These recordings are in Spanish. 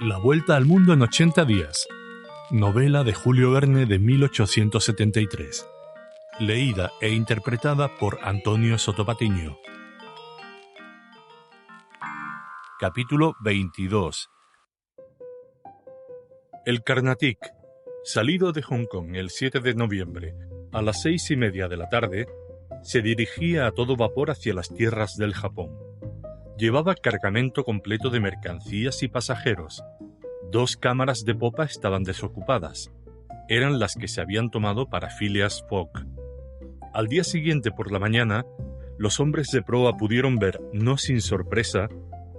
La vuelta al mundo en 80 días. Novela de Julio Verne de 1873. Leída e interpretada por Antonio Sotopatiño. Capítulo 22. El Carnatic, salido de Hong Kong el 7 de noviembre a las 6:30 de la tarde, se dirigía a todo vapor hacia las tierras del Japón. Llevaba cargamento completo de mercancías y pasajeros. 2 cámaras de popa estaban desocupadas. Eran las que se habían tomado para Phileas Fogg. Al día siguiente por la mañana, los hombres de proa pudieron ver, no sin sorpresa,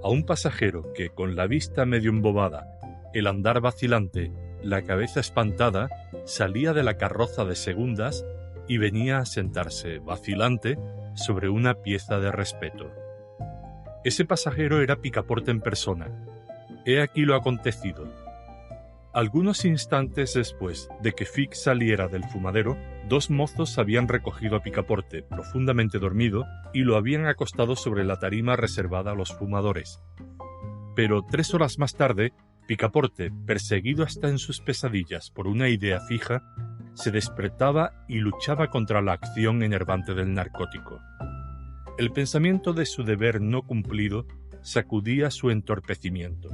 a un pasajero que, con la vista medio embobada, el andar vacilante, la cabeza espantada, salía de la carroza de segundas y venía a sentarse, vacilante, sobre una pieza de respeto. Ese pasajero era Picaporte en persona. He aquí lo acontecido. Algunos instantes después de que Fix saliera del fumadero, 2 mozos habían recogido a Picaporte, profundamente dormido, y lo habían acostado sobre la tarima reservada a los fumadores. Pero 3 horas más tarde, Picaporte, perseguido hasta en sus pesadillas por una idea fija, se despertaba y luchaba contra la acción enervante del narcótico. El pensamiento de su deber no cumplido sacudía su entorpecimiento.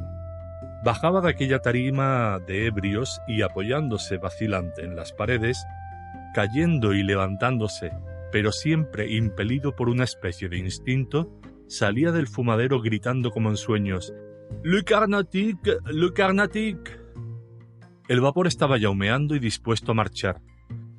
Bajaba de aquella tarima de ebrios y, apoyándose vacilante en las paredes, cayendo y levantándose, pero siempre impelido por una especie de instinto, salía del fumadero gritando como en sueños: «Le Carnatic, le Carnatic». El vapor estaba ya humeando y dispuesto a marchar.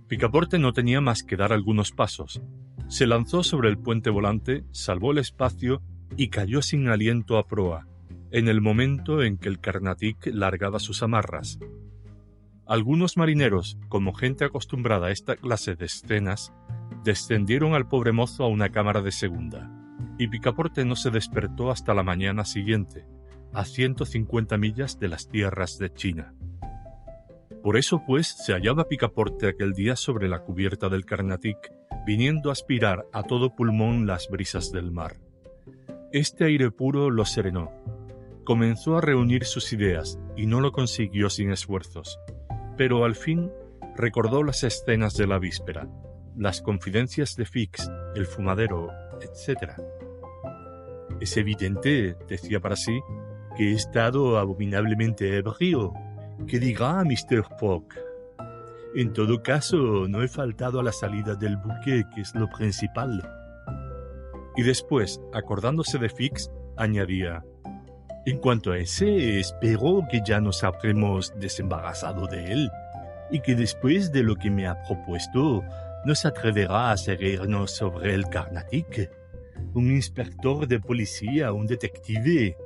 Picaporte no tenía más que dar algunos pasos. Se lanzó sobre el puente volante, salvó el espacio y cayó sin aliento a proa, en el momento en que el Carnatic largaba sus amarras. Algunos marineros, como gente acostumbrada a esta clase de escenas, descendieron al pobre mozo a una cámara de segunda, y Picaporte no se despertó hasta la mañana siguiente, a 150 millas de las tierras de China. Por eso, pues, se hallaba Picaporte aquel día sobre la cubierta del Carnatic, viniendo a aspirar a todo pulmón las brisas del mar. Este aire puro lo serenó. Comenzó a reunir sus ideas y no lo consiguió sin esfuerzos. Pero al fin recordó las escenas de la víspera, las confidencias de Fix, el fumadero, etc. «Es evidente», decía para sí, «que he estado abominablemente ebrio. ¿Qué dirá Mr. Fogg? En todo caso, no he faltado a la salida del buque, que es lo principal». Y después, acordándose de Fix, añadía: «En cuanto a ese, espero que ya nos habremos desembarazado de él, y que después de lo que me ha propuesto, nos atreverá a seguirnos sobre el Carnatic. Un inspector de policía, un detective,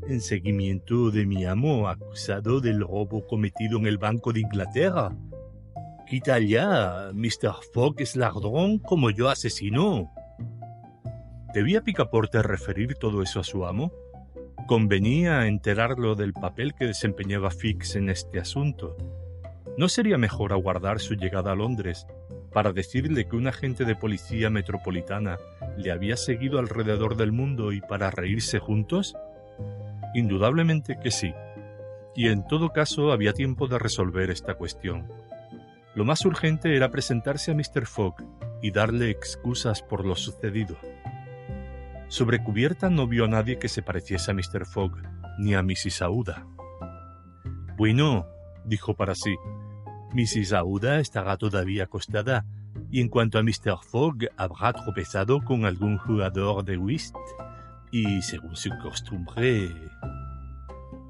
en seguimiento de mi amo acusado del robo cometido en el Banco de Inglaterra. Quita ya, Mr. Fogg es ladrón como yo asesino». ¿Debía Picaporte referir todo eso a su amo? ¿Convenía enterarlo del papel que desempeñaba Fix en este asunto? ¿No sería mejor aguardar su llegada a Londres para decirle que un agente de policía metropolitana le había seguido alrededor del mundo y para reírse juntos? Indudablemente que sí, y en todo caso había tiempo de resolver esta cuestión. Lo más urgente era presentarse a Mr. Fogg y darle excusas por lo sucedido. Sobre cubierta no vio a nadie que se pareciese a Mr. Fogg, ni a Mrs. Aouda. «Bueno», dijo para sí, «Mrs. Aouda estará todavía acostada, y en cuanto a Mr. Fogg habrá tropezado con algún jugador de whist, y según su costumbre».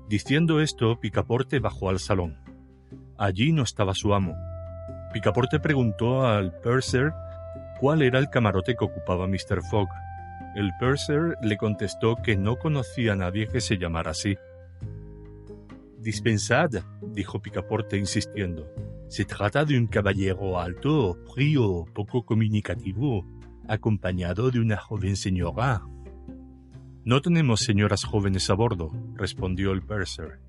Diciendo esto, Picaporte bajó al salón. Allí no estaba su amo. Picaporte preguntó al purser cuál era el camarote que ocupaba Mr. Fogg. El purser le contestó que no conocía a nadie que se llamara así. «Dispensad», dijo Picaporte insistiendo. «Se trata de un caballero alto, frío, poco comunicativo, acompañado de una joven señora». «No tenemos señoras jóvenes a bordo», respondió el purser.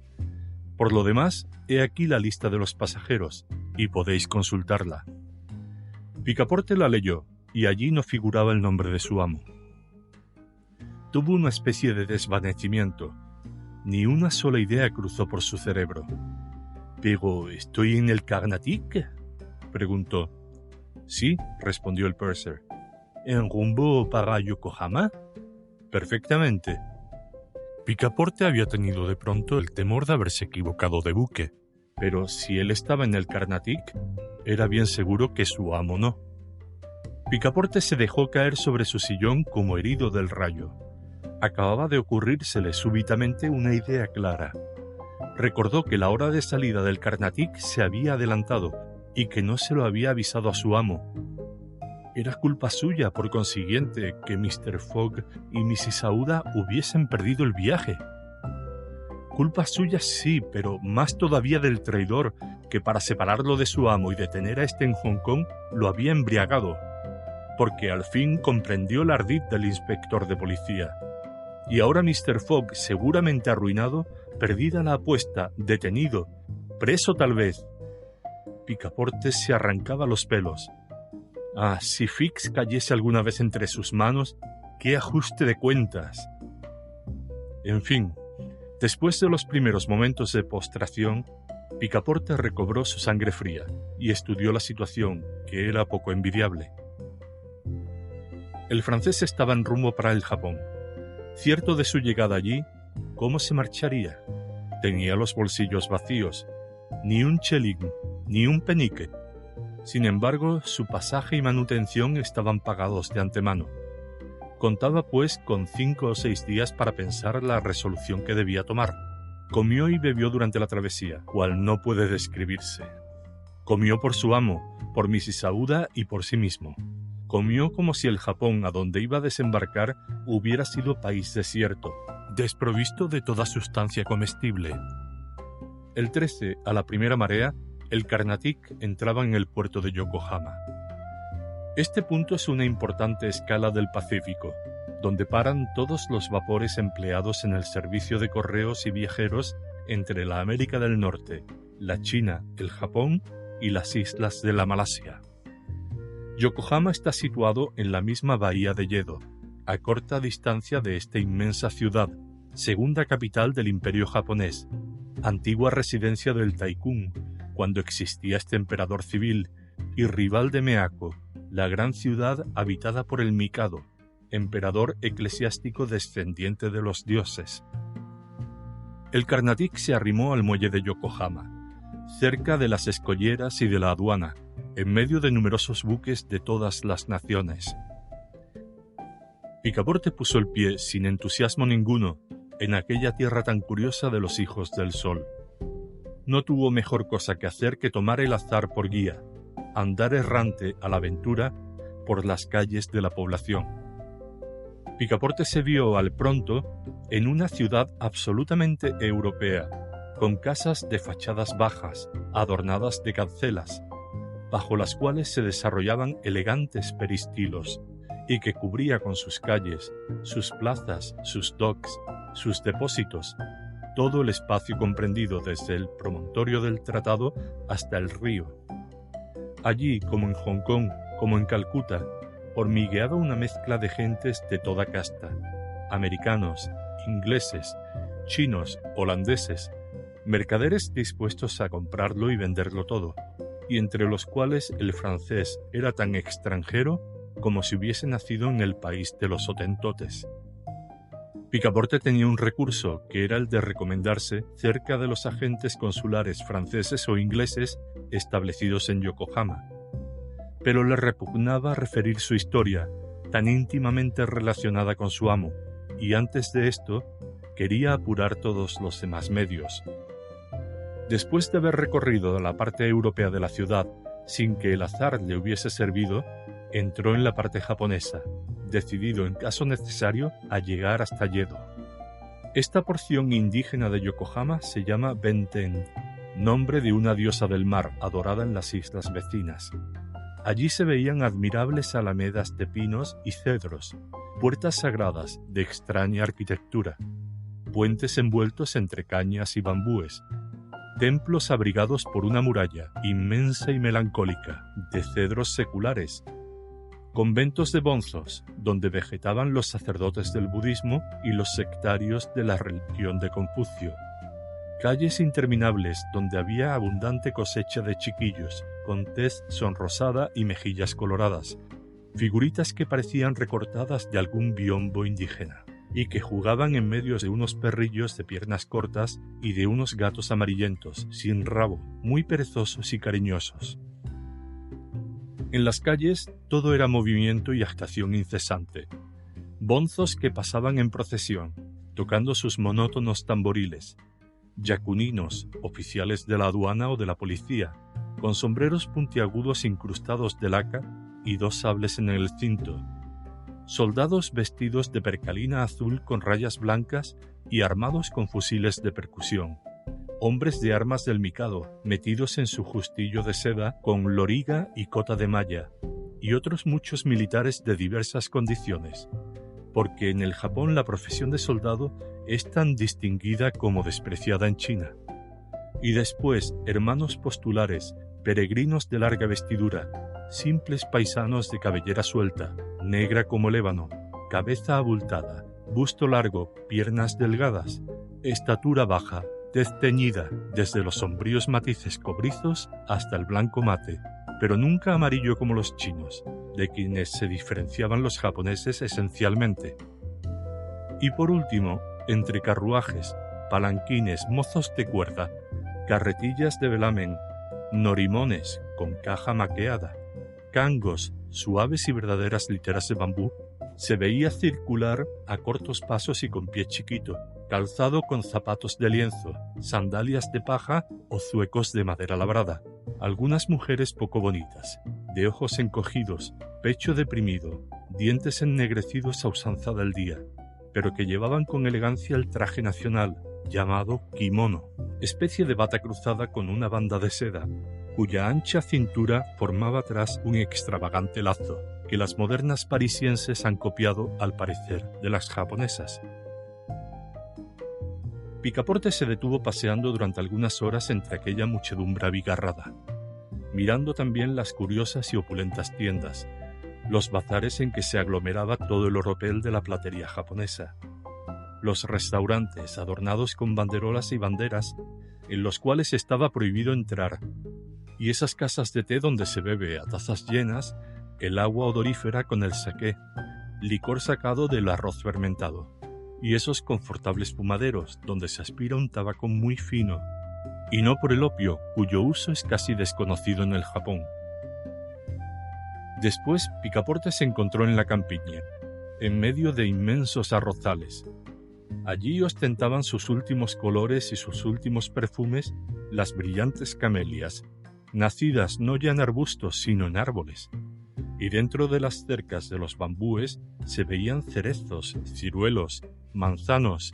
«Por lo demás, he aquí la lista de los pasajeros, y podéis consultarla». Picaporte la leyó, y allí no figuraba el nombre de su amo. Tuvo una especie de desvanecimiento. Ni una sola idea cruzó por su cerebro. —¿Pero estoy en el Carnatic? —preguntó. —Sí —respondió el purser. —¿En rumbo para Yokohama? —Perfectamente. Picaporte había tenido de pronto el temor de haberse equivocado de buque, pero si él estaba en el Carnatic, era bien seguro que su amo no. Picaporte se dejó caer sobre su sillón como herido del rayo. Acababa de ocurrírsele súbitamente una idea clara. Recordó que la hora de salida del Carnatic se había adelantado y que no se lo había avisado a su amo. Era culpa suya, por consiguiente, que Mr. Fogg y Mrs. Aouda hubiesen perdido el viaje. Culpa suya sí, pero más todavía del traidor, que para separarlo de su amo y detener a este en Hong Kong, lo había embriagado, porque al fin comprendió el ardid del inspector de policía. Y ahora Mr. Fogg, seguramente arruinado, perdida la apuesta, detenido, preso tal vez. Picaporte se arrancaba los pelos. Ah, si Fix cayese alguna vez entre sus manos, ¡qué ajuste de cuentas! En fin, después de los primeros momentos de postración, Picaporte recobró su sangre fría y estudió la situación, que era poco envidiable. El francés estaba en rumbo para el Japón. Cierto de su llegada allí, ¿cómo se marcharía? Tenía los bolsillos vacíos, ni un chelín, ni un penique. Sin embargo, su pasaje y manutención estaban pagados de antemano. Contaba, pues, con 5 o 6 días para pensar la resolución que debía tomar. Comió y bebió durante la travesía, cual no puede describirse. Comió por su amo, por Mrs. Aouda y por sí mismo. Comió como si el Japón a donde iba a desembarcar hubiera sido país desierto, desprovisto de toda sustancia comestible. El 13, a la primera marea, el Carnatic entraba en el puerto de Yokohama. Este punto es una importante escala del Pacífico, donde paran todos los vapores empleados en el servicio de correos y viajeros entre la América del Norte, la China, el Japón y las islas de la Malasia. Yokohama está situado en la misma bahía de Yedo, a corta distancia de esta inmensa ciudad, segunda capital del Imperio japonés, antigua residencia del Taikun, cuando existía este emperador civil, y rival de Meako, la gran ciudad habitada por el Mikado, emperador eclesiástico descendiente de los dioses. El Carnatic se arrimó al muelle de Yokohama, cerca de las escolleras y de la aduana, en medio de numerosos buques de todas las naciones. Picaporte puso el pie, sin entusiasmo ninguno, en aquella tierra tan curiosa de los hijos del sol. No tuvo mejor cosa que hacer que tomar el azar por guía, andar errante a la aventura por las calles de la población. Picaporte se vio al pronto en una ciudad absolutamente europea, con casas de fachadas bajas, adornadas de cancelas, bajo las cuales se desarrollaban elegantes peristilos, y que cubría con sus calles, sus plazas, sus docks, sus depósitos, todo el espacio comprendido desde el promontorio del Tratado hasta el río. Allí, como en Hong Kong, como en Calcuta, hormigueaba una mezcla de gentes de toda casta, americanos, ingleses, chinos, holandeses, mercaderes dispuestos a comprarlo y venderlo todo, y entre los cuales el francés era tan extranjero como si hubiese nacido en el país de los Hotentotes. Picaporte tenía un recurso, que era el de recomendarse cerca de los agentes consulares franceses o ingleses establecidos en Yokohama. Pero le repugnaba referir su historia, tan íntimamente relacionada con su amo, y antes de esto quería apurar todos los demás medios. Después de haber recorrido la parte europea de la ciudad sin que el azar le hubiese servido, entró en la parte japonesa, decidido en caso necesario a llegar hasta Yedo. Esta porción indígena de Yokohama se llama Benten, nombre de una diosa del mar adorada en las islas vecinas. Allí se veían admirables alamedas de pinos y cedros, puertas sagradas de extraña arquitectura, puentes envueltos entre cañas y bambúes, templos abrigados por una muralla inmensa y melancólica de cedros seculares, conventos de bonzos, donde vegetaban los sacerdotes del budismo y los sectarios de la religión de Confucio, calles interminables donde había abundante cosecha de chiquillos, con tez sonrosada y mejillas coloradas, figuritas que parecían recortadas de algún biombo indígena, y que jugaban en medio de unos perrillos de piernas cortas y de unos gatos amarillentos, sin rabo, muy perezosos y cariñosos. En las calles todo era movimiento y agitación incesante. Bonzos que pasaban en procesión, tocando sus monótonos tamboriles, yacuninos, oficiales de la aduana o de la policía, con sombreros puntiagudos incrustados de laca y 2 sables en el cinto, soldados vestidos de percalina azul con rayas blancas y armados con fusiles de percusión, hombres de armas del mikado metidos en su justillo de seda con loriga y cota de malla, y otros muchos militares de diversas condiciones, porque en el Japón la profesión de soldado es tan distinguida como despreciada en China. Y después hermanos postulares, peregrinos de larga vestidura, simples paisanos de cabellera suelta, negra como el ébano, cabeza abultada, busto largo, piernas delgadas, estatura baja, tez teñida, desde los sombríos matices cobrizos hasta el blanco mate, pero nunca amarillo como los chinos, de quienes se diferenciaban los japoneses esencialmente. Y por último, entre carruajes, palanquines, mozos de cuerda, carretillas de velamen, norimones con caja maqueada, cangos, suaves y verdaderas literas de bambú, se veía circular a cortos pasos y con pie chiquito, calzado con zapatos de lienzo, sandalias de paja o zuecos de madera labrada. Algunas mujeres poco bonitas, de ojos encogidos, pecho deprimido, dientes ennegrecidos a usanza del día, pero que llevaban con elegancia el traje nacional, llamado kimono, especie de bata cruzada con una banda de seda, cuya ancha cintura formaba atrás un extravagante lazo, que las modernas parisienses han copiado, al parecer, de las japonesas. Picaporte se detuvo paseando durante algunas horas entre aquella muchedumbre abigarrada, mirando también las curiosas y opulentas tiendas, los bazares en que se aglomeraba todo el oropel de la platería japonesa, los restaurantes adornados con banderolas y banderas en los cuales estaba prohibido entrar, y esas casas de té donde se bebe a tazas llenas el agua odorífera con el saké, licor sacado del arroz fermentado, y esos confortables fumaderos donde se aspira un tabaco muy fino, y no por el opio, cuyo uso es casi desconocido en el Japón. Después Picaporte se encontró en la campiña, en medio de inmensos arrozales. Allí ostentaban sus últimos colores y sus últimos perfumes las brillantes camelias, nacidas no ya en arbustos sino en árboles, y dentro de las cercas de los bambúes se veían cerezos, ciruelos, manzanos,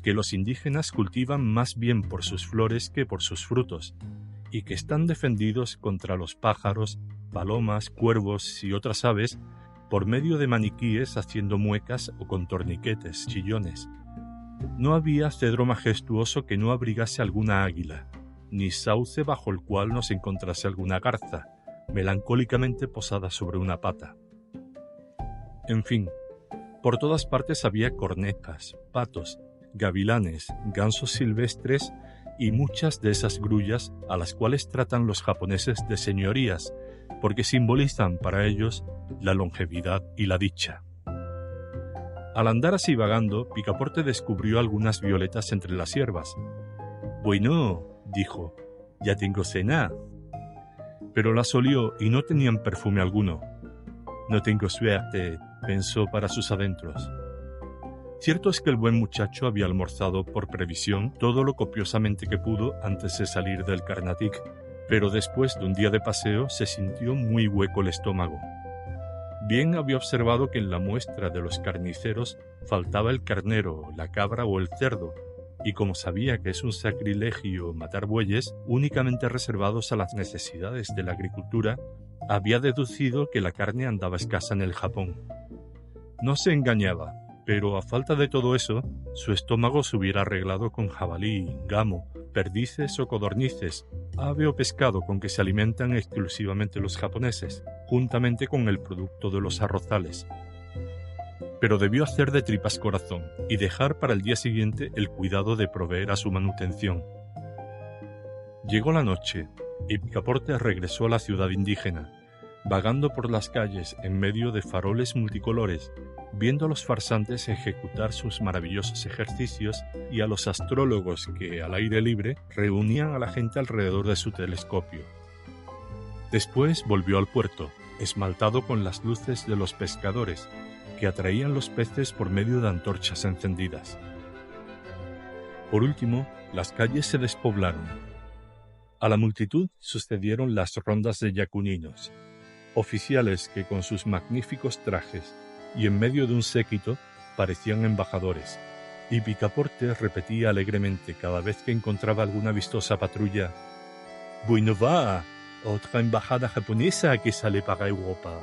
que los indígenas cultivan más bien por sus flores que por sus frutos, y que están defendidos contra los pájaros, palomas, cuervos y otras aves por medio de maniquíes haciendo muecas o con torniquetes, chillones. No había cedro majestuoso que no abrigase alguna águila, ni sauce bajo el cual no se encontrase alguna garza, melancólicamente posada sobre una pata. En fin, por todas partes había cornejas, patos, gavilanes, gansos silvestres y muchas de esas grullas a las cuales tratan los japoneses de señorías, porque simbolizan para ellos la longevidad y la dicha. Al andar así vagando, Picaporte descubrió algunas violetas entre las hierbas. «Bueno», dijo, «ya tengo cena». Pero las olió y no tenían perfume alguno. «No tengo suerte», pensó para sus adentros. Cierto es que el buen muchacho había almorzado por previsión todo lo copiosamente que pudo antes de salir del Carnatic, pero después de un día de paseo se sintió muy hueco el estómago. Bien había observado que en la muestra de los carniceros faltaba el carnero, la cabra o el cerdo, y como sabía que es un sacrilegio matar bueyes únicamente reservados a las necesidades de la agricultura, había deducido que la carne andaba escasa en el Japón. No se engañaba, pero a falta de todo eso, su estómago se hubiera arreglado con jabalí, gamo, perdices o codornices, ave o pescado con que se alimentan exclusivamente los japoneses, juntamente con el producto de los arrozales. Pero debió hacer de tripas corazón y dejar para el día siguiente el cuidado de proveer a su manutención. Llegó la noche y Picaporte regresó a la ciudad indígena, vagando por las calles en medio de faroles multicolores, viendo a los farsantes ejecutar sus maravillosos ejercicios y a los astrólogos que, al aire libre, reunían a la gente alrededor de su telescopio. Después volvió al puerto, esmaltado con las luces de los pescadores, que atraían los peces por medio de antorchas encendidas. Por último, las calles se despoblaron. A la multitud sucedieron las rondas de yacuninos, oficiales que con sus magníficos trajes y en medio de un séquito parecían embajadores, y Picaporte repetía alegremente cada vez que encontraba alguna vistosa patrulla: «Buena va, otra embajada japonesa que sale para Europa».